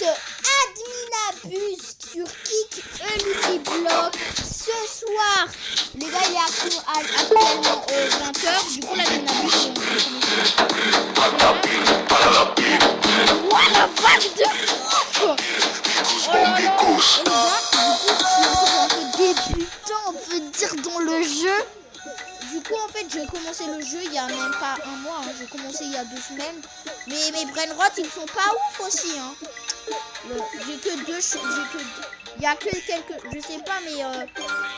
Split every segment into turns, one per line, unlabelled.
Adminabus sur Kick Lucky Block ce soir. Les gars, il est actuellement 20h. Du coup, l'Adminabus, what la vague de ouf. Oh là là. Et les gars, du coup, je suis un peu débutant, on peut dire, dans le jeu. Du coup, en fait, j'ai commencé le jeu il y a même pas un mois. Hein. J'ai commencé il y a 2 semaines. Mais mes brainrots, ils sont pas ouf aussi. Hein. J'ai que deux. Il y a que quelques. Je sais pas, mais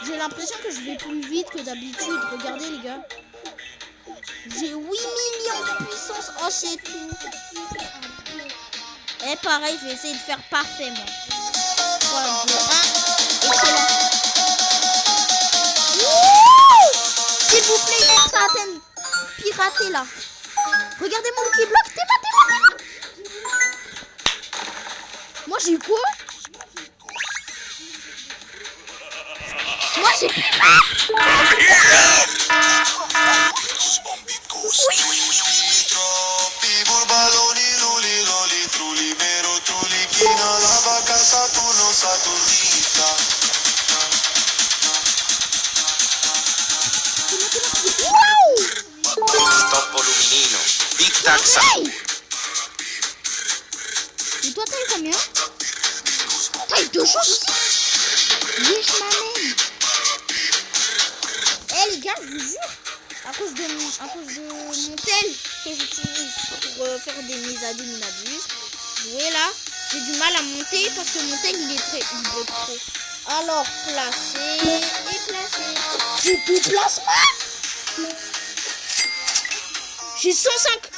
j'ai l'impression que je vais plus vite que d'habitude. Regardez, les gars. J'ai 8 millions de puissance. Oh, c'est tout. Et pareil, je vais essayer de faire parfait, moi. 3, 2, 1. Excellent. S'il vous plaît, laisse ça atteindre pirater là. Regardez mon Lucky Block. Théma. Moi j'ai eu quoi? Moi j'ai plus et toi, t'as eu combien? T'as eu 2 choses? Oui, je m'amène. Eh les gars, je vous jure, à cause de mon tel que j'utilise pour faire des mises à Adminabus, vous voyez là, j'ai du mal à monter parce que mon tel il est trop. Alors, placer et placer. J'ai tout placement. J'ai 105.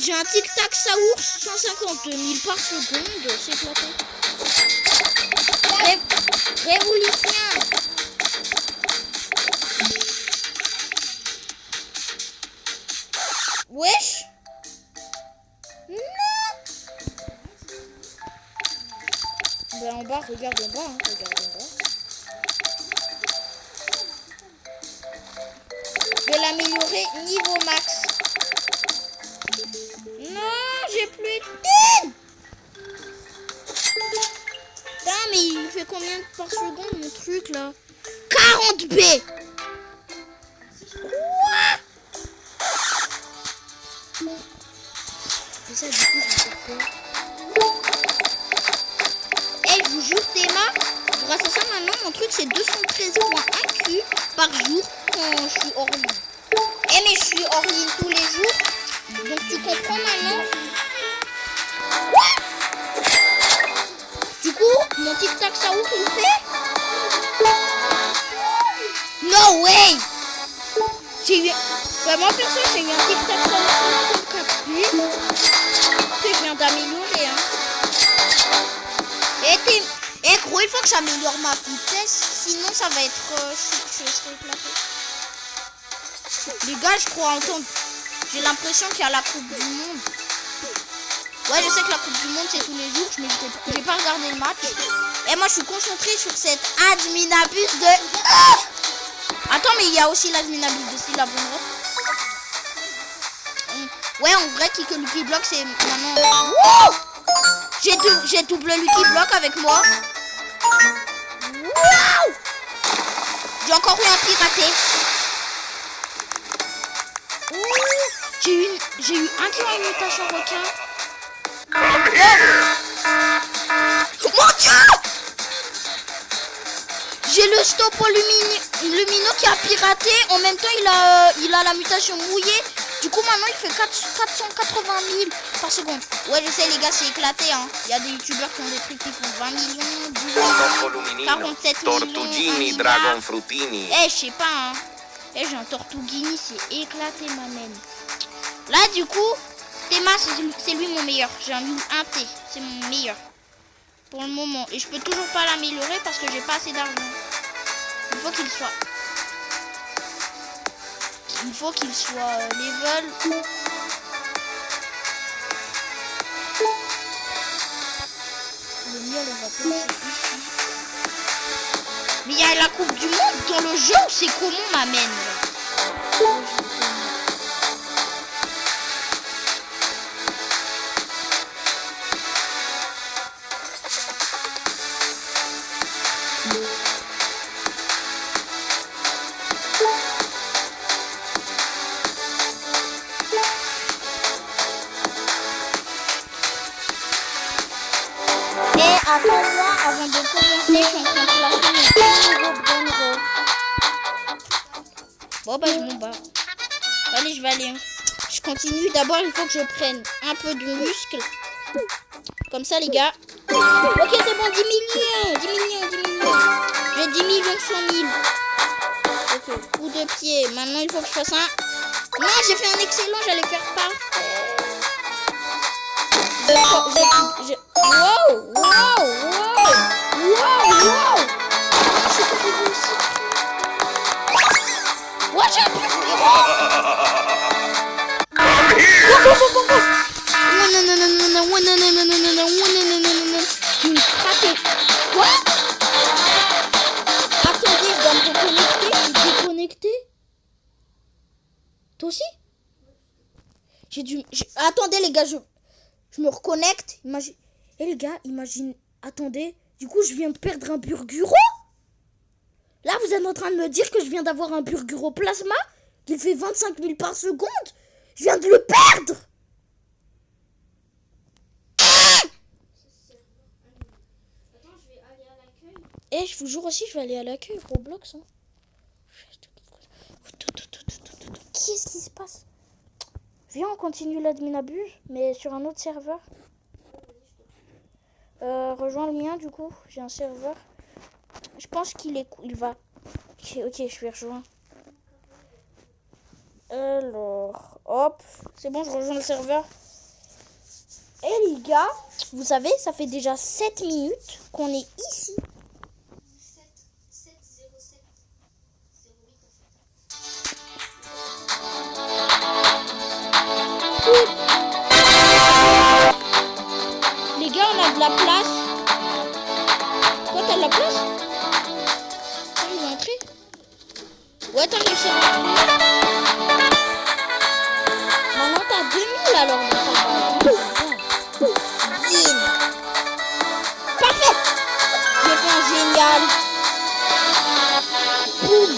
J'ai un tic-tac Saours 150 000 par seconde. C'est éclaté. Révolution. Wesh. Non. Ben en bas, regarde en bas. Hein, regarde en bas. Je vais l'améliorer niveau max. Non, j'ai plus de thunes. Putain, mais il fait combien par seconde mon truc là? 40 B. Quoi? Et ça, du coup, je vais faire quoi? Eh, je vous jure, Théma, grâce à ça, maintenant, mon truc, c'est 213.1 Q par jour quand je suis hors ligne. Eh, mais je suis hors ligne tous les jours. Donc tu comprends maintenant. Du coup, mon tic-tac Saours il fait. No way. J'ai eu. Bah, moi perso j'ai eu un tic-tac Saours 54 que je viens d'améliorer. Hein. Et gros, il faut que j'améliore ma vitesse, sinon ça va être. Je serai éclaté. Les gars, je crois entendre. J'ai l'impression qu'il y a la Coupe du Monde. Ouais, je sais que la Coupe du Monde, c'est tous les jours, mais j'ai pas regardé le match. Et moi, je suis concentrée sur cette Adminabus de... Attends, mais il y a aussi l'Adminabus de style la bonne. Ouais, en vrai, Kick Lucky Block, c'est maintenant... J'ai double Lucky Block avec moi. Wow. J'ai encore eu un piraté. J'ai eu un qui a une mutation requin. Mon Dieu! J'ai le Stopo Lumino qui a piraté. En même temps, il a la mutation mouillée. Du coup, maintenant, il fait 480 000 par seconde. Ouais, je sais, les gars, c'est éclaté. Hein. Il y a des youtubeurs qui ont des trucs qui font 20 millions, 10 millions, 47 millions,
Dragon Frutini.
Eh, je sais pas, hein. Eh, j'ai un Tortuguini, c'est éclaté, ma même. Là, du coup, Théma, c'est lui mon meilleur. J'ai un 1T, c'est mon meilleur. Pour le moment. Et je peux toujours pas l'améliorer parce que j'ai pas assez d'argent. Il faut qu'il soit... level. Le miel, on va placer ici. Mais il y a la Coupe du Monde dans le jeu ou c'est comment m'amène? Attends-moi avant de commencer. Je suis en train de placer mes nouveaux bonnes. Bon, bah, je m'en bats. Allez, je vais aller. Je continue. D'abord, il faut que je prenne un peu de muscle. Comme ça, les gars. Ok, c'est bon. 10 millions. 10 millions, 10 millions. J'ai 10 millions 100 000. Ok, coup de pied. Maintenant, il faut que je fasse un... Non, j'ai fait un excellent. J'allais faire parfait. Wow, wow, wow. Wow, wow. What up? Quoi? Attendez, je dois me reconnecter. Je suis déconnecté. Toi aussi? Attendez les gars, je me reconnecte. Imagine... Eh les gars, imagine... Attendez, du coup je viens de perdre un burguro. Là vous êtes en train de me dire que je viens d'avoir un burguro plasma qui fait 25 000 par seconde. Je viens de le perdre. Et je vous jure aussi, je vais aller à l'accueil Roblox. Hein. Qu'est-ce qui se passe? Viens, on continue l'admin abuse, mais sur un autre serveur. Rejoins le mien, du coup. J'ai un serveur. Je pense qu'il va. Ok, je vais rejoindre. Alors, hop. C'est bon, je rejoins le serveur. Et les gars, vous savez, ça fait déjà 7 minutes qu'on est ici. Les gars, on a de la place. Quoi, t'as de la place? Ils vont entrer. Ouais, t'as réussi à rentrer. Maintenant, t'as 2000 alors. Bim. Parfait. J'ai fait un génial. Boum.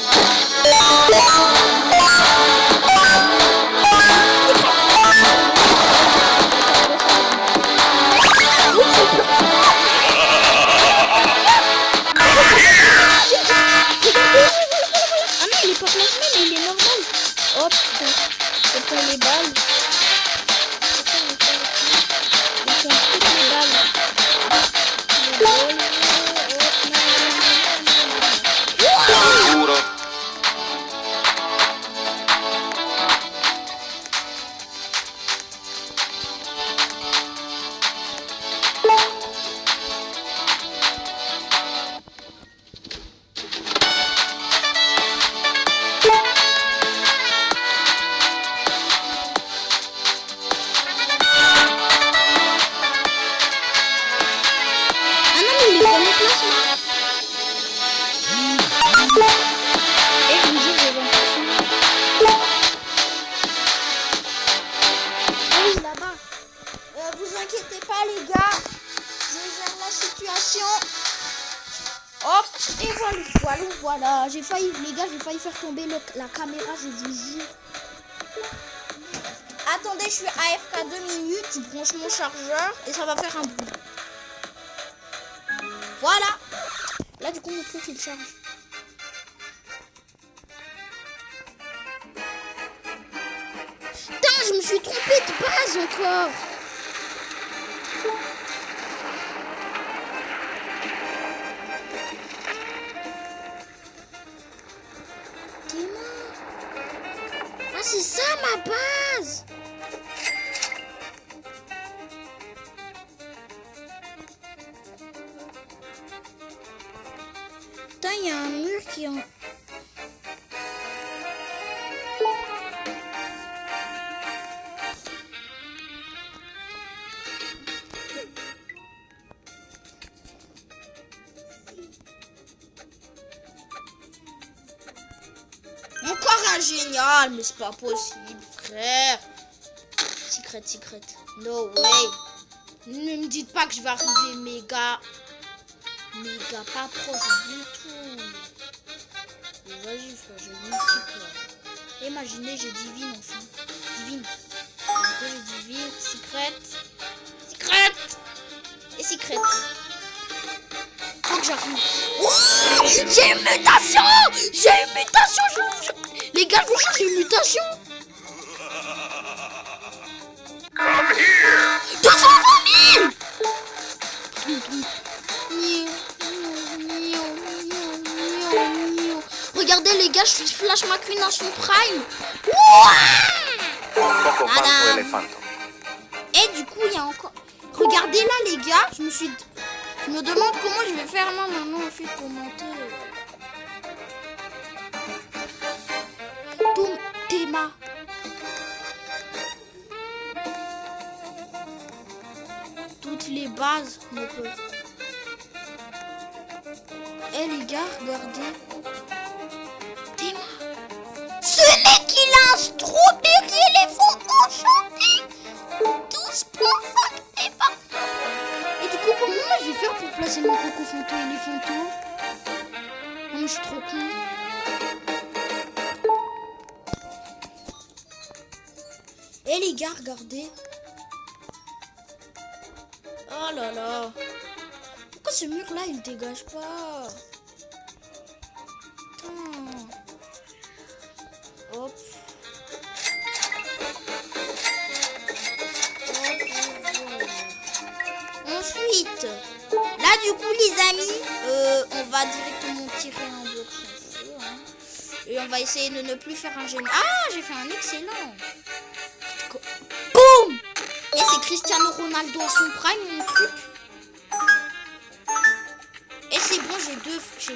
Ah non, il est pas plasmé, mais il est normal. Hop, je prends les balles. Je prends toutes les balles. Voilà, j'ai failli, les gars, j'ai failli faire tomber la caméra, je vous jure. Attendez, je suis AFK 2 minutes, je branche mon chargeur et ça va faire un bruit. Voilà. Là, du coup, mon truc, il charge. Putain, je me suis trompée de base encore. Ah, c'est ça ma base. Putain, il y a un mur qui est en... Encore un génial, mais c'est pas possible, frère. Secret. No way. Ne me dites pas que je vais arriver méga pas proche du tout. Vas-y, frère, je multiplie. Imaginez, j'ai divine enfin. Divine. J'ai divine, secret. Et secret. j'arrive. Oh, j'ai une mutation. J'ai une mutation. Les gars, je vous jure, j'ai une mutation. 220 000. Regardez les gars, je suis Flash McQueen à son prime. Et du coup, il y a encore... Regardez là les gars, je me demande comment je vais faire moi maintenant en fait pour monter. Boum, Théma. Toutes les bases ne peuvent. Eh les gars, regardez. Théma. Ce mec il a un strawberry éléphant enchanté. 12,5 et parfait. Et du coup, comment moi je vais faire pour placer mon coco fanto éléphanto? Non mais je suis trop con. Eh les gars, regardez. Oh là là. Pourquoi ce mur là il dégage pas? Putain. Hop. Ensuite, là du coup les amis, on va directement tirer un bloc sans feu, hein. Et on va essayer de ne plus faire un génie. Ah, j'ai fait un excellent. Boum. Et c'est Cristiano Ronaldo à son prime mon truc. Et c'est bon, j'ai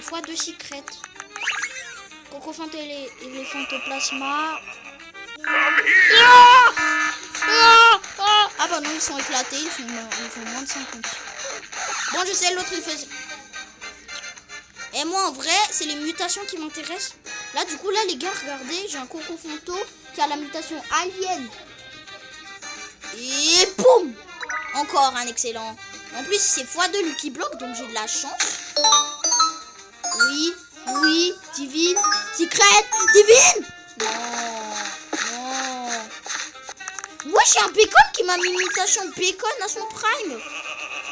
x2 secrets. Coco Fanto et les Fantoplasma. Ah bah non, ils sont éclatés, ils font moins de 50. Bon, je sais, l'autre il faisait. Et moi en vrai, c'est les mutations qui m'intéressent. Là du coup, là les gars, regardez, j'ai un Coco Fanto qui a la mutation alien. Et boum. Encore un excellent. En plus, c'est x2 Lucky Block, donc j'ai de la chance. Oui, oui, divine, secret, divine. Non. Moi, j'ai un bacon qui m'a mis une mutation bacon à son prime.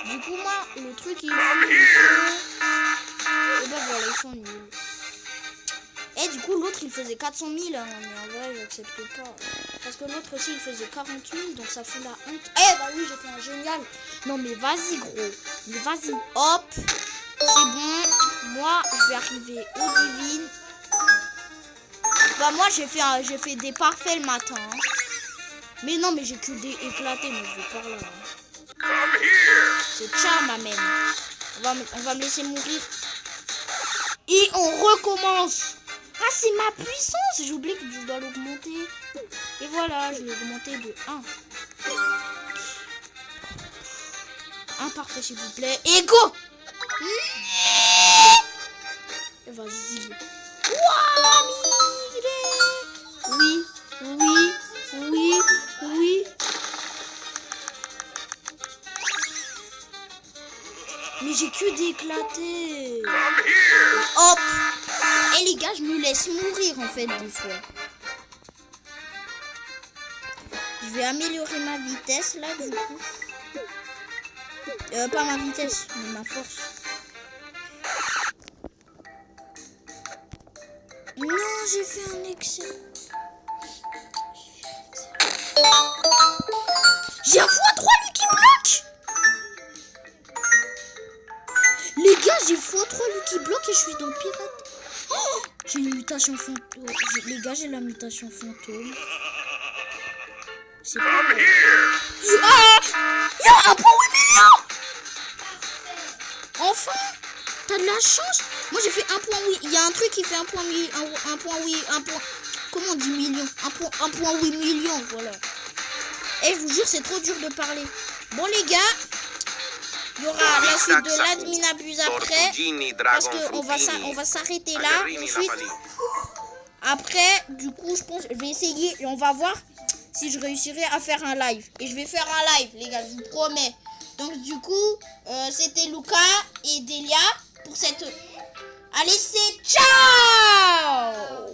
Du coup, moi, le truc, il est... Et ben voilà, ils sont nuls. Et du coup, l'autre, il faisait 400 000. Hein, mais en vrai, j'accepte pas. Parce que l'autre aussi, il faisait 40 000. Donc, ça fout la honte. Eh bah oui, j'ai fait un génial. Non, mais vas-y, gros. Mais vas-y. Hop. C'est bon. Moi, je vais arriver au divine. Bah, moi, j'ai fait des parfaits le matin. Hein. Mais non, mais j'ai que des éclatés. Mais je vais par là. Hein. C'est charme, amen. On va me laisser mourir. Et on recommence. Ah, c'est ma puissance. J'ai oublié que je dois l'augmenter. Et voilà, je l'ai augmenté de 1. 1 parfait, s'il vous plaît. Et go. Et vas-y. Oui, oui, oui, oui. Mais j'ai que d'éclater. Hop. Et les gars, je me laisse mourir en fait des fois. Je vais améliorer ma vitesse là du coup. Pas ma vitesse, mais ma force. Non, j'ai fait un excellent. J'ai un x3 Lucky Block. Les gars, j'ai x3 Lucky Block et je suis dans pirate. Oh, j'ai une mutation fantôme. Les gars, j'ai la mutation fantôme. C'est pas bon. Ah, il y a 1,8 million. Enfin, t'as de la chance. Moi, j'ai fait 1,8. Il y a un truc qui fait 1,8. Comment on dit million? 1,8 million, voilà. Et je vous jure, c'est trop dur de parler. Bon, les gars, il y aura la suite de l'admin abuse après. Parce qu'on va s'arrêter là. Ensuite, après, du coup, je pense, je vais essayer et on va voir si je réussirai à faire un live. Et je vais faire un live, les gars, je vous promets. Donc, du coup, c'était Lucas et Delia pour cette... Allez, c'est ciao!